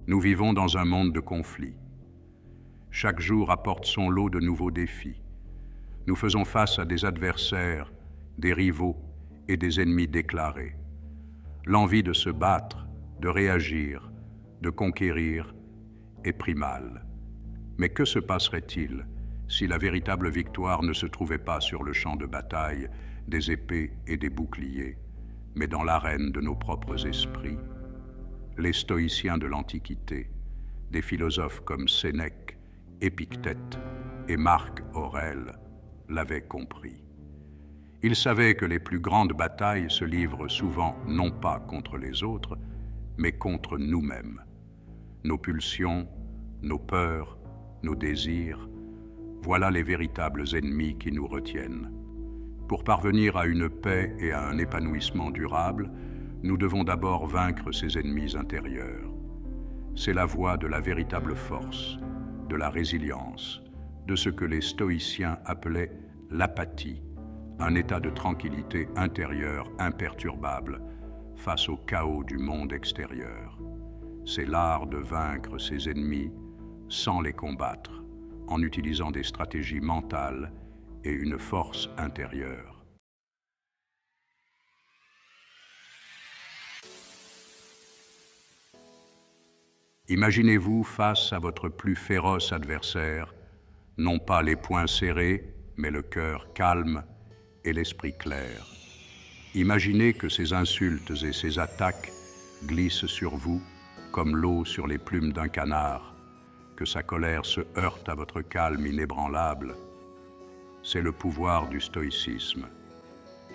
Nous vivons dans un monde de conflits. Chaque jour apporte son lot de nouveaux défis. Nous faisons face à des adversaires, des rivaux et des ennemis déclarés. L'envie de se battre, de réagir, de conquérir est primale. Mais que se passerait-il si la véritable victoire ne se trouvait pas sur le champ de bataille des épées et des boucliers, mais dans l'arène de nos propres esprits? Les stoïciens de l'Antiquité, des philosophes comme Sénèque, Épictète et Marc Aurèle l'avaient compris. Ils savaient que les plus grandes batailles se livrent souvent non pas contre les autres, mais contre nous-mêmes. Nos pulsions, nos peurs, nos désirs, voilà les véritables ennemis qui nous retiennent. Pour parvenir à une paix et à un épanouissement durable, nous devons d'abord vaincre ces ennemis intérieurs. C'est la voie de la véritable force, de la résilience, de ce que les stoïciens appelaient l'apathie, un état de tranquillité intérieure imperturbable face au chaos du monde extérieur. C'est l'art de vaincre ses ennemis sans les combattre, en utilisant des stratégies mentales et une force intérieure. Imaginez-vous face à votre plus féroce adversaire, non pas les poings serrés, mais le cœur calme et l'esprit clair. Imaginez que ces insultes et ces attaques glissent sur vous comme l'eau sur les plumes d'un canard, que sa colère se heurte à votre calme inébranlable. C'est le pouvoir du stoïcisme.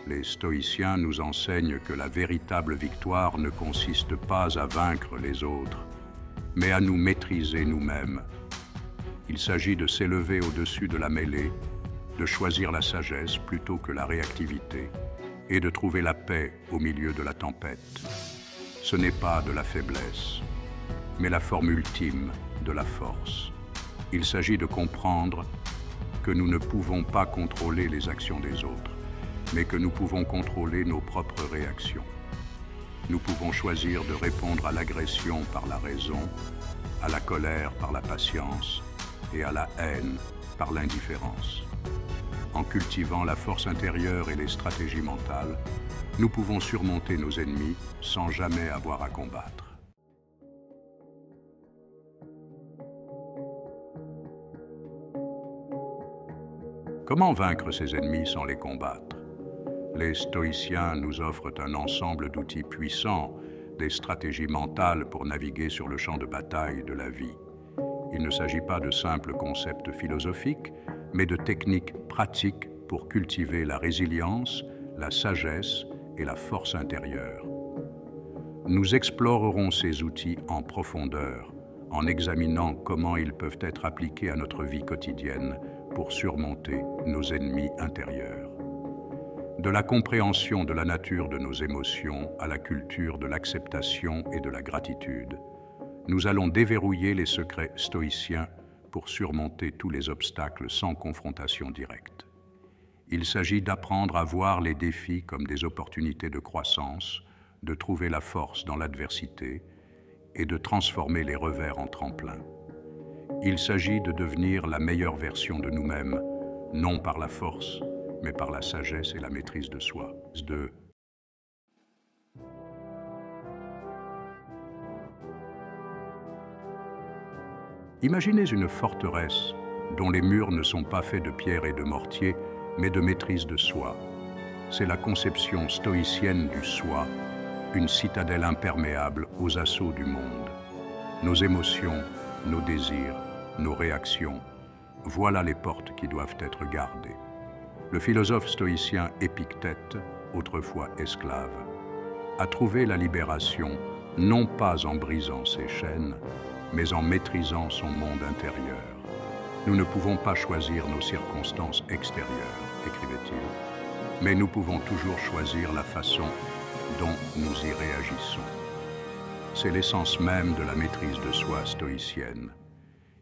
Les stoïciens nous enseignent que la véritable victoire ne consiste pas à vaincre les autres, mais à nous maîtriser nous-mêmes. Il s'agit de s'élever au-dessus de la mêlée, de choisir la sagesse plutôt que la réactivité, et de trouver la paix au milieu de la tempête. Ce n'est pas de la faiblesse, mais la forme ultime de la force. Il s'agit de comprendre que nous ne pouvons pas contrôler les actions des autres, mais que nous pouvons contrôler nos propres réactions. Nous pouvons choisir de répondre à l'agression par la raison, à la colère par la patience et à la haine par l'indifférence. En cultivant la force intérieure et les stratégies mentales, nous pouvons surmonter nos ennemis sans jamais avoir à combattre. Comment vaincre ces ennemis sans les combattre? Les stoïciens nous offrent un ensemble d'outils puissants, des stratégies mentales pour naviguer sur le champ de bataille de la vie. Il ne s'agit pas de simples concepts philosophiques, mais de techniques pratiques pour cultiver la résilience, la sagesse et la force intérieure. Nous explorerons ces outils en profondeur, en examinant comment ils peuvent être appliqués à notre vie quotidienne pour surmonter nos ennemis intérieurs. De la compréhension de la nature de nos émotions à la culture de l'acceptation et de la gratitude, nous allons déverrouiller les secrets stoïciens pour surmonter tous les obstacles sans confrontation directe. Il s'agit d'apprendre à voir les défis comme des opportunités de croissance, de trouver la force dans l'adversité et de transformer les revers en tremplin. Il s'agit de devenir la meilleure version de nous-mêmes, non par la force, mais par la sagesse et la maîtrise de soi. Imaginez une forteresse dont les murs ne sont pas faits de pierre et de mortier, mais de maîtrise de soi. C'est la conception stoïcienne du soi, une citadelle imperméable aux assauts du monde. Nos émotions, nos désirs, nos réactions, voilà les portes qui doivent être gardées. Le philosophe stoïcien Épictète, autrefois esclave, a trouvé la libération non pas en brisant ses chaînes, mais en maîtrisant son monde intérieur. Nous ne pouvons pas choisir nos circonstances extérieures, écrivait-il, mais nous pouvons toujours choisir la façon dont nous y réagissons. C'est l'essence même de la maîtrise de soi stoïcienne.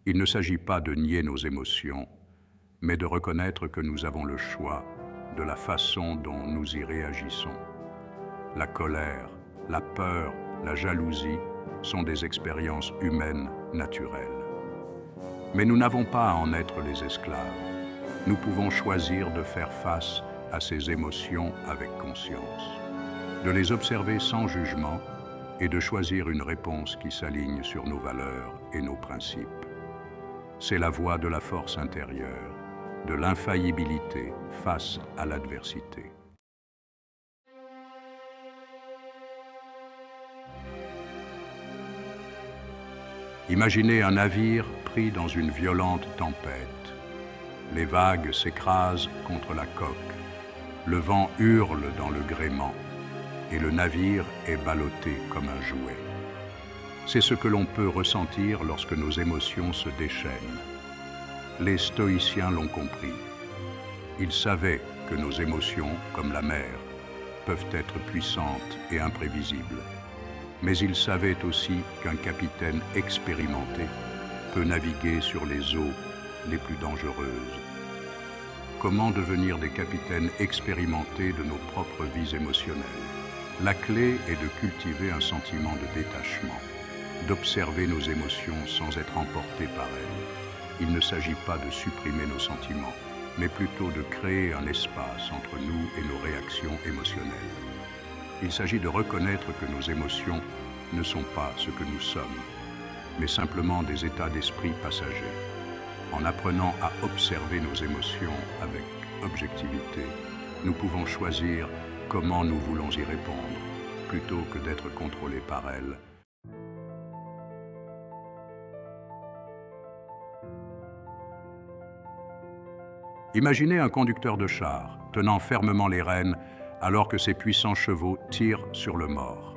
Il ne s'agit pas de nier nos émotions, mais de reconnaître que nous avons le choix de la façon dont nous y réagissons. La colère, la peur, la jalousie sont des expériences humaines naturelles. Mais nous n'avons pas à en être les esclaves. Nous pouvons choisir de faire face à ces émotions avec conscience, de les observer sans jugement et de choisir une réponse qui s'aligne sur nos valeurs et nos principes. C'est la voie de la force intérieure, de l'infaillibilité face à l'adversité. Imaginez un navire pris dans une violente tempête. Les vagues s'écrasent contre la coque, le vent hurle dans le gréement et le navire est ballotté comme un jouet. C'est ce que l'on peut ressentir lorsque nos émotions se déchaînent. Les stoïciens l'ont compris. Ils savaient que nos émotions, comme la mer, peuvent être puissantes et imprévisibles. Mais ils savaient aussi qu'un capitaine expérimenté peut naviguer sur les eaux les plus dangereuses. Comment devenir des capitaines expérimentés de nos propres vies émotionnelles? La clé est de cultiver un sentiment de détachement, d'observer nos émotions sans être emportés par elles. Il ne s'agit pas de supprimer nos sentiments, mais plutôt de créer un espace entre nous et nos réactions émotionnelles. Il s'agit de reconnaître que nos émotions ne sont pas ce que nous sommes, mais simplement des états d'esprit passagers. En apprenant à observer nos émotions avec objectivité, nous pouvons choisir comment nous voulons y répondre, plutôt que d'être contrôlés par elles. Imaginez un conducteur de char tenant fermement les rênes alors que ses puissants chevaux tirent sur le mort.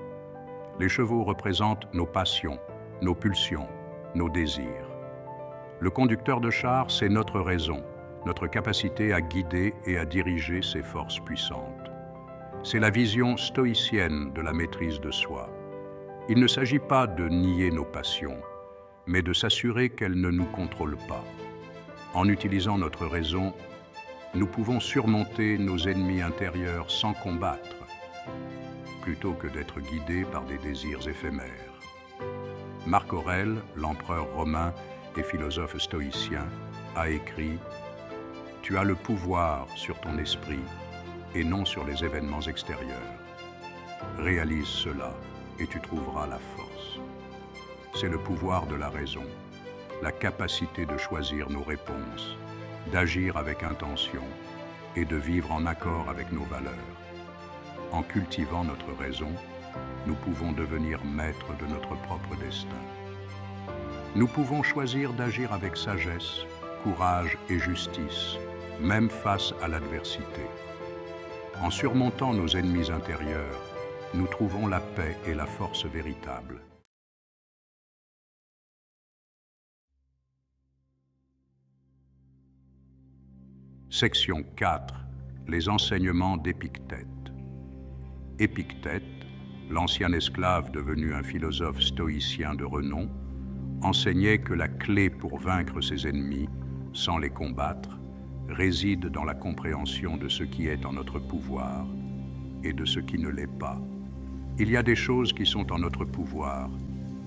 Les chevaux représentent nos passions, nos pulsions, nos désirs. Le conducteur de char, c'est notre raison, notre capacité à guider et à diriger ces forces puissantes. C'est la vision stoïcienne de la maîtrise de soi. Il ne s'agit pas de nier nos passions, mais de s'assurer qu'elles ne nous contrôlent pas. En utilisant notre raison, nous pouvons surmonter nos ennemis intérieurs sans combattre, plutôt que d'être guidés par des désirs éphémères. Marc Aurèle, l'empereur romain et philosophe stoïcien, a écrit « Tu as le pouvoir sur ton esprit et non sur les événements extérieurs. Réalise cela et tu trouveras la force. » C'est le pouvoir de la raison, la capacité de choisir nos réponses, d'agir avec intention et de vivre en accord avec nos valeurs. En cultivant notre raison, nous pouvons devenir maîtres de notre propre destin. Nous pouvons choisir d'agir avec sagesse, courage et justice, même face à l'adversité. En surmontant nos ennemis intérieurs, nous trouvons la paix et la force véritable. Section 4. Les enseignements d'Épictète. Épictète, l'ancien esclave devenu un philosophe stoïcien de renom, enseignait que la clé pour vaincre ses ennemis, sans les combattre, réside dans la compréhension de ce qui est en notre pouvoir et de ce qui ne l'est pas. Il y a des choses qui sont en notre pouvoir,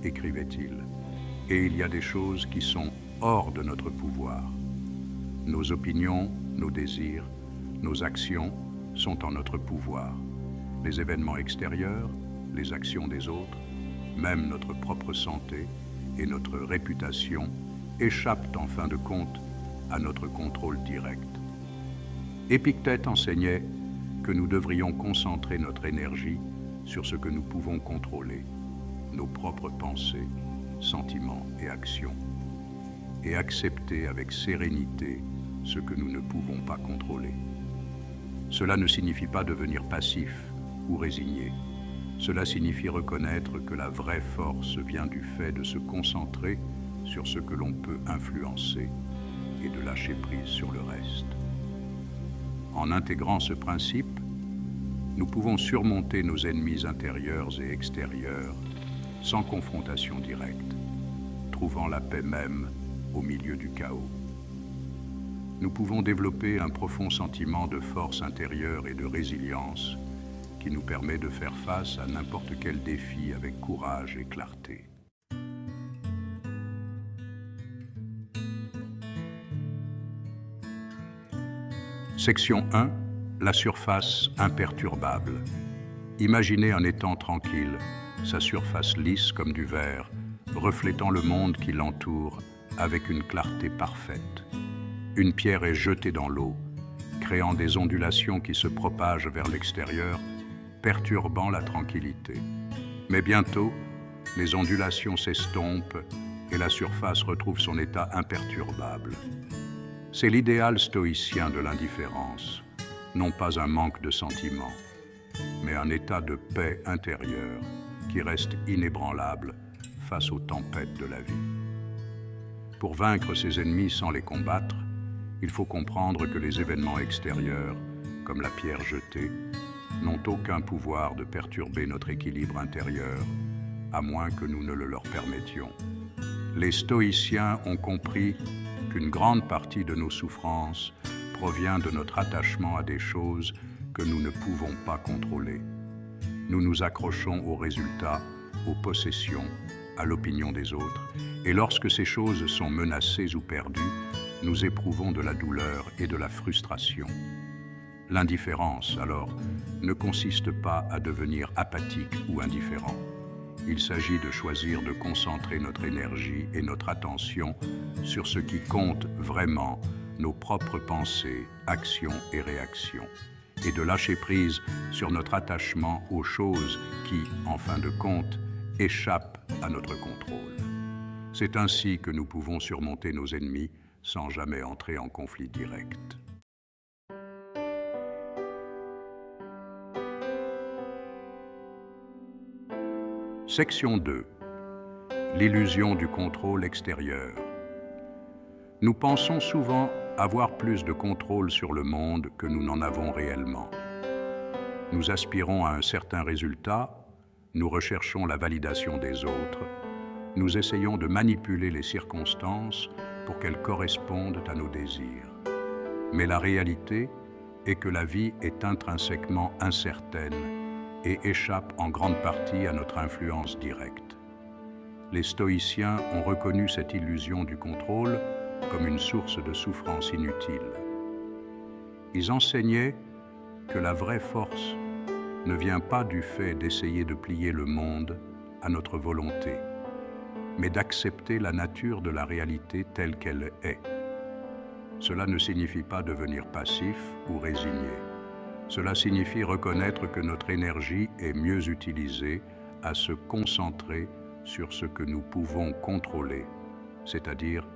écrivait-il, et il y a des choses qui sont hors de notre pouvoir. Nos opinions, nos désirs, nos actions sont en notre pouvoir. Les événements extérieurs, les actions des autres, même notre propre santé et notre réputation échappent en fin de compte à notre contrôle direct. Épictète enseignait que nous devrions concentrer notre énergie sur ce que nous pouvons contrôler, nos propres pensées, sentiments et actions, et accepter avec sérénité ce que nous ne pouvons pas contrôler. Cela ne signifie pas devenir passif ou résigné. Cela signifie reconnaître que la vraie force vient du fait de se concentrer sur ce que l'on peut influencer et de lâcher prise sur le reste. En intégrant ce principe, nous pouvons surmonter nos ennemis intérieurs et extérieurs sans confrontation directe, trouvant la paix même au milieu du chaos. Nous pouvons développer un profond sentiment de force intérieure et de résilience qui nous permet de faire face à n'importe quel défi avec courage et clarté. Section 1. La surface imperturbable. Imaginez un étang tranquille, sa surface lisse comme du verre, reflétant le monde qui l'entoure avec une clarté parfaite. Une pierre est jetée dans l'eau, créant des ondulations qui se propagent vers l'extérieur, perturbant la tranquillité. Mais bientôt, les ondulations s'estompent et la surface retrouve son état imperturbable. C'est l'idéal stoïcien de l'indifférence, non pas un manque de sentiments, mais un état de paix intérieure qui reste inébranlable face aux tempêtes de la vie. Pour vaincre ses ennemis sans les combattre, il faut comprendre que les événements extérieurs, comme la pierre jetée, n'ont aucun pouvoir de perturber notre équilibre intérieur, à moins que nous ne le leur permettions. Les stoïciens ont compris qu'une grande partie de nos souffrances provient de notre attachement à des choses que nous ne pouvons pas contrôler. Nous nous accrochons aux résultats, aux possessions, à l'opinion des autres, et lorsque ces choses sont menacées ou perdues, nous éprouvons de la douleur et de la frustration. L'indifférence, alors, ne consiste pas à devenir apathique ou indifférent. Il s'agit de choisir de concentrer notre énergie et notre attention sur ce qui compte vraiment, nos propres pensées, actions et réactions, et de lâcher prise sur notre attachement aux choses qui, en fin de compte, échappent à notre contrôle. C'est ainsi que nous pouvons surmonter nos ennemis sans jamais entrer en conflit direct. Section 2. L'illusion du contrôle extérieur. Nous pensons souvent avoir plus de contrôle sur le monde que nous n'en avons réellement. Nous aspirons à un certain résultat, nous recherchons la validation des autres, nous essayons de manipuler les circonstances pour qu'elles correspondent à nos désirs. Mais la réalité est que la vie est intrinsèquement incertaine et échappe en grande partie à notre influence directe. Les stoïciens ont reconnu cette illusion du contrôle comme une source de souffrance inutile. Ils enseignaient que la vraie force ne vient pas du fait d'essayer de plier le monde à notre volonté, mais d'accepter la nature de la réalité telle qu'elle est. Cela ne signifie pas devenir passif ou résigné. Cela signifie reconnaître que notre énergie est mieux utilisée à se concentrer sur ce que nous pouvons contrôler, c'est-à-dire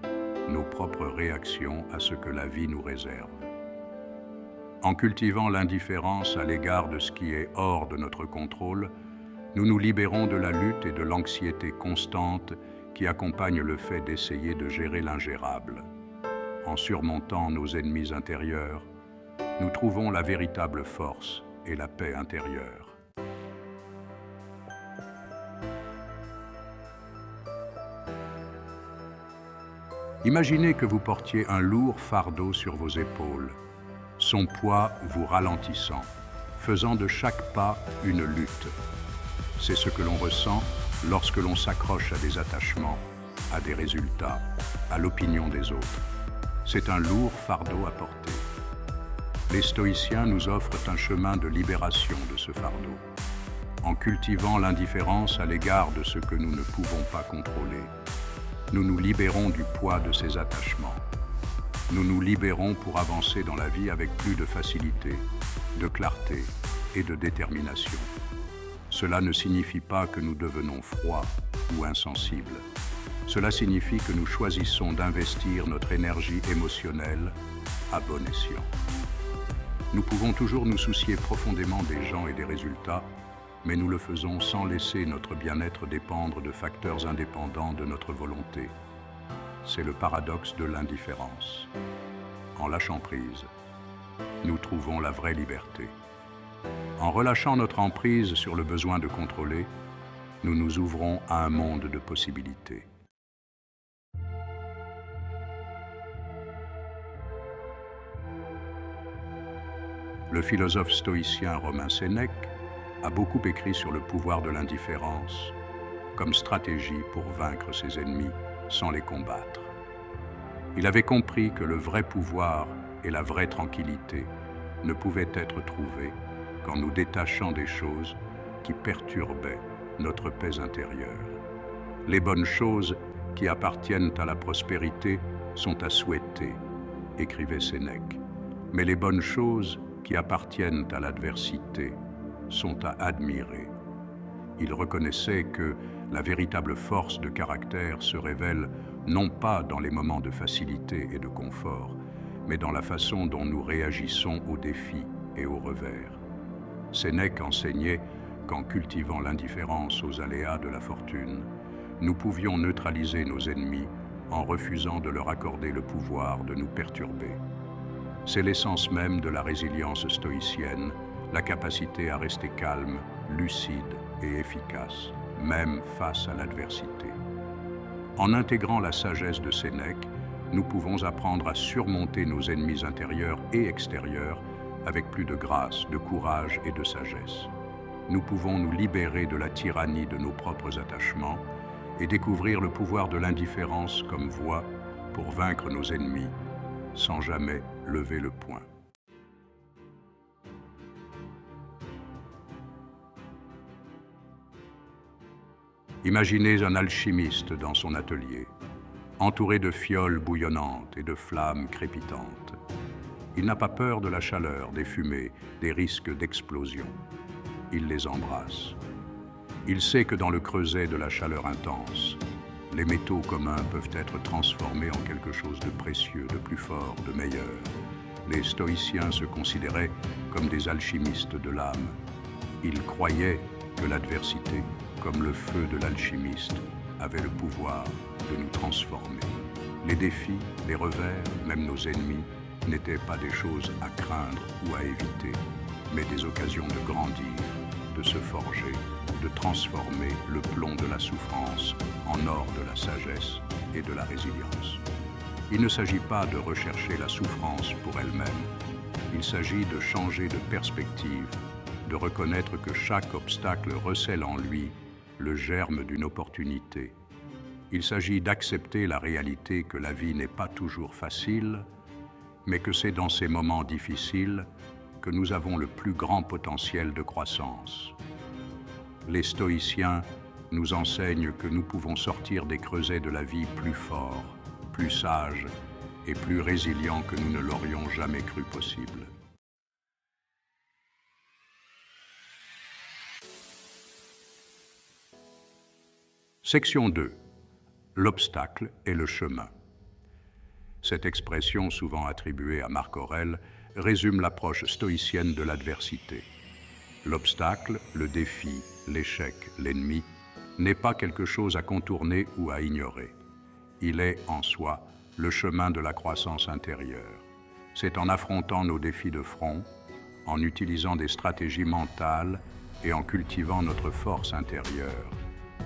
nos propres réactions à ce que la vie nous réserve. En cultivant l'indifférence à l'égard de ce qui est hors de notre contrôle, nous nous libérons de la lutte et de l'anxiété constante qui accompagnent le fait d'essayer de gérer l'ingérable. En surmontant nos ennemis intérieurs, nous trouvons la véritable force et la paix intérieure. Imaginez que vous portiez un lourd fardeau sur vos épaules, son poids vous ralentissant, faisant de chaque pas une lutte. C'est ce que l'on ressent lorsque l'on s'accroche à des attachements, à des résultats, à l'opinion des autres. C'est un lourd fardeau à porter. Les stoïciens nous offrent un chemin de libération de ce fardeau. En cultivant l'indifférence à l'égard de ce que nous ne pouvons pas contrôler, nous nous libérons du poids de ces attachements. Nous nous libérons pour avancer dans la vie avec plus de facilité, de clarté et de détermination. Cela ne signifie pas que nous devenons froids ou insensibles. Cela signifie que nous choisissons d'investir notre énergie émotionnelle à bon escient. Nous pouvons toujours nous soucier profondément des gens et des résultats, mais nous le faisons sans laisser notre bien-être dépendre de facteurs indépendants de notre volonté. C'est le paradoxe de l'indifférence. En lâchant prise, nous trouvons la vraie liberté. En relâchant notre emprise sur le besoin de contrôler, nous nous ouvrons à un monde de possibilités. Le philosophe stoïcien romain Sénèque a beaucoup écrit sur le pouvoir de l'indifférence comme stratégie pour vaincre ses ennemis sans les combattre. Il avait compris que le vrai pouvoir et la vraie tranquillité ne pouvaient être trouvés qu'en nous détachant des choses qui perturbaient notre paix intérieure. Les bonnes choses qui appartiennent à la prospérité sont à souhaiter, écrivait Sénèque, mais les bonnes choses qui appartiennent à l'adversité sont à admirer. Il reconnaissait que la véritable force de caractère se révèle non pas dans les moments de facilité et de confort, mais dans la façon dont nous réagissons aux défis et aux revers. Sénèque enseignait qu'en cultivant l'indifférence aux aléas de la fortune, nous pouvions neutraliser nos ennemis en refusant de leur accorder le pouvoir de nous perturber. C'est l'essence même de la résilience stoïcienne, la capacité à rester calme, lucide et efficace, même face à l'adversité. En intégrant la sagesse de Sénèque, nous pouvons apprendre à surmonter nos ennemis intérieurs et extérieurs avec plus de grâce, de courage et de sagesse. Nous pouvons nous libérer de la tyrannie de nos propres attachements et découvrir le pouvoir de l'indifférence comme voie pour vaincre nos ennemis sans jamais lever le poing. Imaginez un alchimiste dans son atelier, entouré de fioles bouillonnantes et de flammes crépitantes. Il n'a pas peur de la chaleur, des fumées, des risques d'explosion. Il les embrasse. Il sait que dans le creuset de la chaleur intense, les métaux communs peuvent être transformés en quelque chose de précieux, de plus fort, de meilleur. Les stoïciens se considéraient comme des alchimistes de l'âme. Ils croyaient que l'adversité, comme le feu de l'alchimiste, avait le pouvoir de nous transformer. Les défis, les revers, même nos ennemis, n'étaient pas des choses à craindre ou à éviter, mais des occasions de grandir, de se forger, de transformer le plomb de la souffrance en or de la sagesse et de la résilience. Il ne s'agit pas de rechercher la souffrance pour elle-même. Il s'agit de changer de perspective, de reconnaître que chaque obstacle recèle en lui le germe d'une opportunité. Il s'agit d'accepter la réalité que la vie n'est pas toujours facile, mais que c'est dans ces moments difficiles que nous avons le plus grand potentiel de croissance. Les stoïciens nous enseignent que nous pouvons sortir des creusets de la vie plus forts, plus sages et plus résilients que nous ne l'aurions jamais cru possible. Section 2. L'obstacle et le chemin. Cette expression, souvent attribuée à Marc Aurèle, résume l'approche stoïcienne de l'adversité. L'obstacle, le défi, l'échec, l'ennemi, n'est pas quelque chose à contourner ou à ignorer. Il est, en soi, le chemin de la croissance intérieure. C'est en affrontant nos défis de front, en utilisant des stratégies mentales et en cultivant notre force intérieure,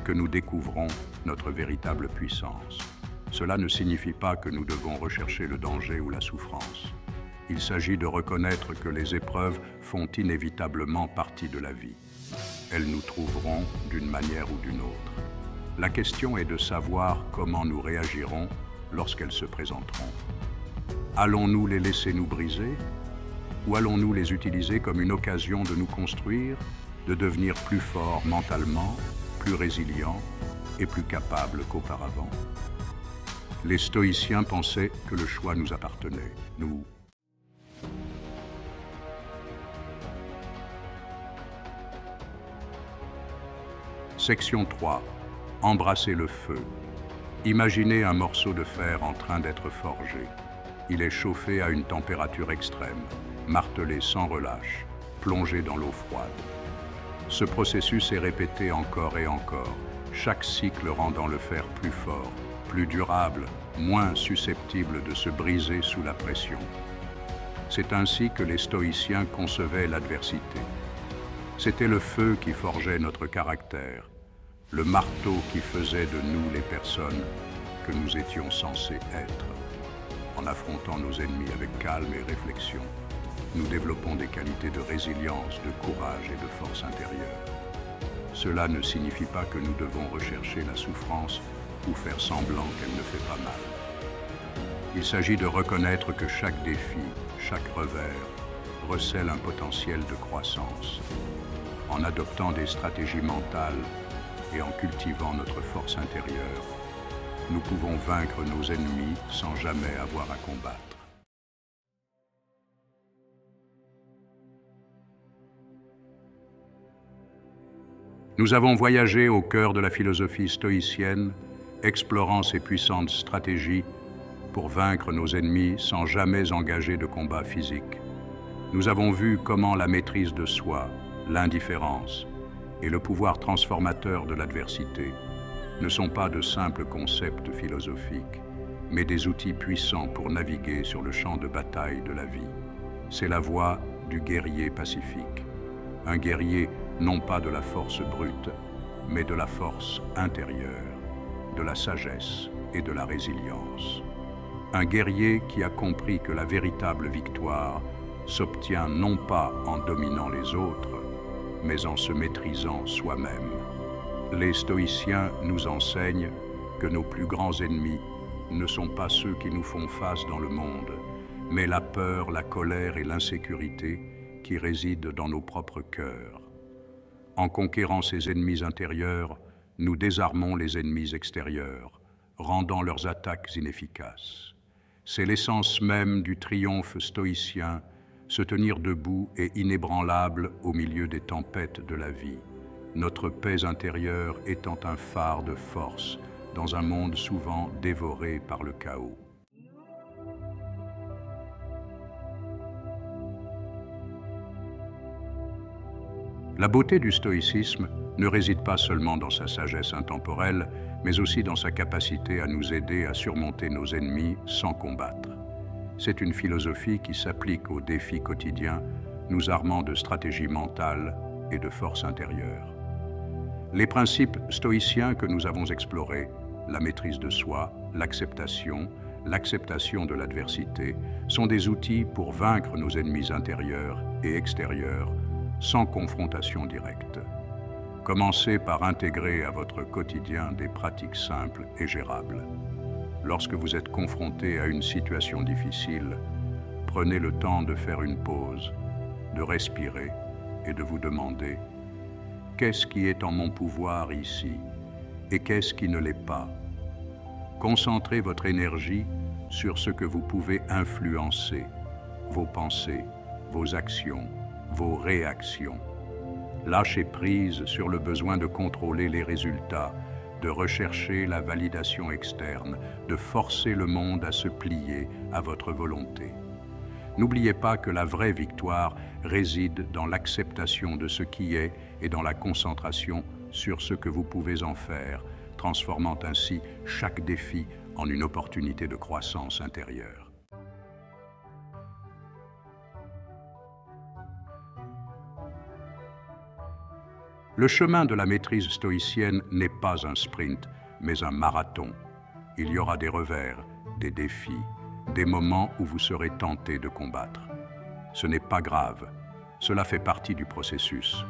que nous découvrons notre véritable puissance. Cela ne signifie pas que nous devons rechercher le danger ou la souffrance. Il s'agit de reconnaître que les épreuves font inévitablement partie de la vie. Elles nous trouveront d'une manière ou d'une autre. La question est de savoir comment nous réagirons lorsqu'elles se présenteront. Allons-nous les laisser nous briser ou allons-nous les utiliser comme une occasion de nous construire, de devenir plus forts mentalement, plus résilients et plus capables qu'auparavant? Les stoïciens pensaient que le choix nous appartenait. Section 3. Embrasser le feu. Imaginez un morceau de fer en train d'être forgé. Il est chauffé à une température extrême, martelé sans relâche, plongé dans l'eau froide. Ce processus est répété encore et encore, chaque cycle rendant le fer plus fort, plus durable, moins susceptible de se briser sous la pression. C'est ainsi que les stoïciens concevaient l'adversité. C'était le feu qui forgeait notre caractère, le marteau qui faisait de nous les personnes que nous étions censés être, en affrontant nos ennemis avec calme et réflexion. nous développons des qualités de résilience, de courage et de force intérieure. Cela ne signifie pas que nous devons rechercher la souffrance ou faire semblant qu'elle ne fait pas mal. Il s'agit de reconnaître que chaque défi, chaque revers, recèle un potentiel de croissance. En adoptant des stratégies mentales et en cultivant notre force intérieure, nous pouvons vaincre nos ennemis sans jamais avoir à combattre. Nous avons voyagé au cœur de la philosophie stoïcienne, explorant ses puissantes stratégies pour vaincre nos ennemis sans jamais engager de combat physique. Nous avons vu comment la maîtrise de soi, l'indifférence et le pouvoir transformateur de l'adversité ne sont pas de simples concepts philosophiques, mais des outils puissants pour naviguer sur le champ de bataille de la vie. C'est la voie du guerrier pacifique. Un guerrier non pas de la force brute, mais de la force intérieure, de la sagesse et de la résilience. Un guerrier qui a compris que la véritable victoire s'obtient non pas en dominant les autres, mais en se maîtrisant soi-même. Les stoïciens nous enseignent que nos plus grands ennemis ne sont pas ceux qui nous font face dans le monde, mais la peur, la colère et l'insécurité qui résident dans nos propres cœurs. En conquérant ces ennemis intérieurs, nous désarmons les ennemis extérieurs, rendant leurs attaques inefficaces. C'est l'essence même du triomphe stoïcien, se tenir debout et inébranlable au milieu des tempêtes de la vie, notre paix intérieure étant un phare de force dans un monde souvent dévoré par le chaos. La beauté du stoïcisme ne réside pas seulement dans sa sagesse intemporelle, mais aussi dans sa capacité à nous aider à surmonter nos ennemis sans combattre. C'est une philosophie qui s'applique aux défis quotidiens, nous armant de stratégies mentales et de force intérieure. Les principes stoïciens que nous avons explorés, la maîtrise de soi, l'acceptation de l'adversité, sont des outils pour vaincre nos ennemis intérieurs et extérieurs sans confrontation directe. Commencez par intégrer à votre quotidien des pratiques simples et gérables. Lorsque vous êtes confronté à une situation difficile, prenez le temps de faire une pause, de respirer et de vous demander « Qu'est-ce qui est en mon pouvoir ici et qu'est-ce qui ne l'est pas ?» Concentrez votre énergie sur ce que vous pouvez influencer, vos pensées, vos actions, vos réactions. Lâchez prise sur le besoin de contrôler les résultats, de rechercher la validation externe, de forcer le monde à se plier à votre volonté. N'oubliez pas que la vraie victoire réside dans l'acceptation de ce qui est et dans la concentration sur ce que vous pouvez en faire, transformant ainsi chaque défi en une opportunité de croissance intérieure. Le chemin de la maîtrise stoïcienne n'est pas un sprint, mais un marathon. Il y aura des revers, des défis, des moments où vous serez tenté de combattre. Ce n'est pas grave, cela fait partie du processus.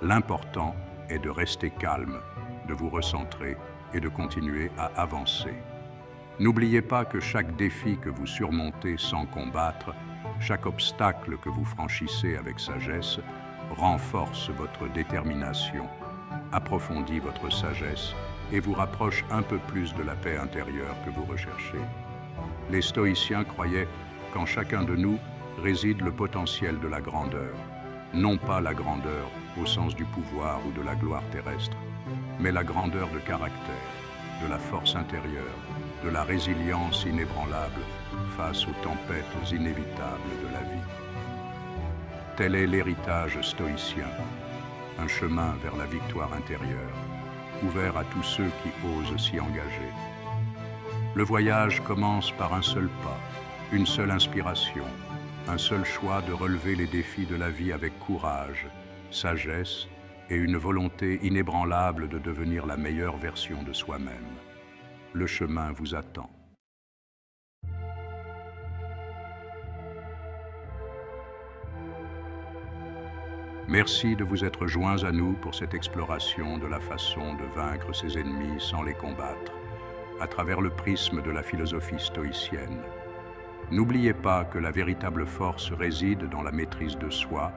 L'important est de rester calme, de vous recentrer et de continuer à avancer. N'oubliez pas que chaque défi que vous surmontez sans combattre, chaque obstacle que vous franchissez avec sagesse, renforce votre détermination, approfondit votre sagesse et vous rapproche un peu plus de la paix intérieure que vous recherchez. Les stoïciens croyaient qu'en chacun de nous réside le potentiel de la grandeur, non pas la grandeur au sens du pouvoir ou de la gloire terrestre, mais la grandeur de caractère, de la force intérieure, de la résilience inébranlable face aux tempêtes inévitables de la vie. Tel est l'héritage stoïcien, un chemin vers la victoire intérieure, ouvert à tous ceux qui osent s'y engager. Le voyage commence par un seul pas, une seule inspiration, un seul choix de relever les défis de la vie avec courage, sagesse et une volonté inébranlable de devenir la meilleure version de soi-même. Le chemin vous attend. Merci de vous être joints à nous pour cette exploration de la façon de vaincre ses ennemis sans les combattre, à travers le prisme de la philosophie stoïcienne. N'oubliez pas que la véritable force réside dans la maîtrise de soi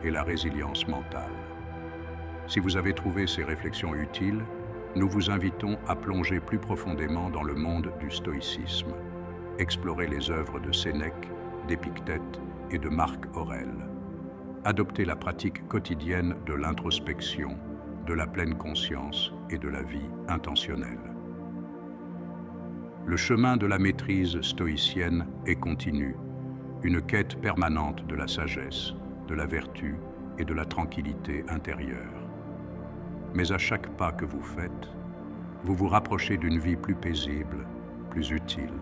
et la résilience mentale. Si vous avez trouvé ces réflexions utiles, nous vous invitons à plonger plus profondément dans le monde du stoïcisme. Explorez les œuvres de Sénèque, d'Épictète et de Marc Aurèle. Adoptez la pratique quotidienne de l'introspection, de la pleine conscience et de la vie intentionnelle. Le chemin de la maîtrise stoïcienne est continu, une quête permanente de la sagesse, de la vertu et de la tranquillité intérieure. Mais à chaque pas que vous faites, vous vous rapprochez d'une vie plus paisible, plus utile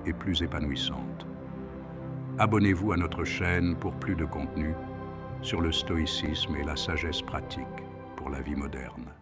et plus épanouissante. Abonnez-vous à notre chaîne pour plus de contenu sur le stoïcisme et la sagesse pratique pour la vie moderne.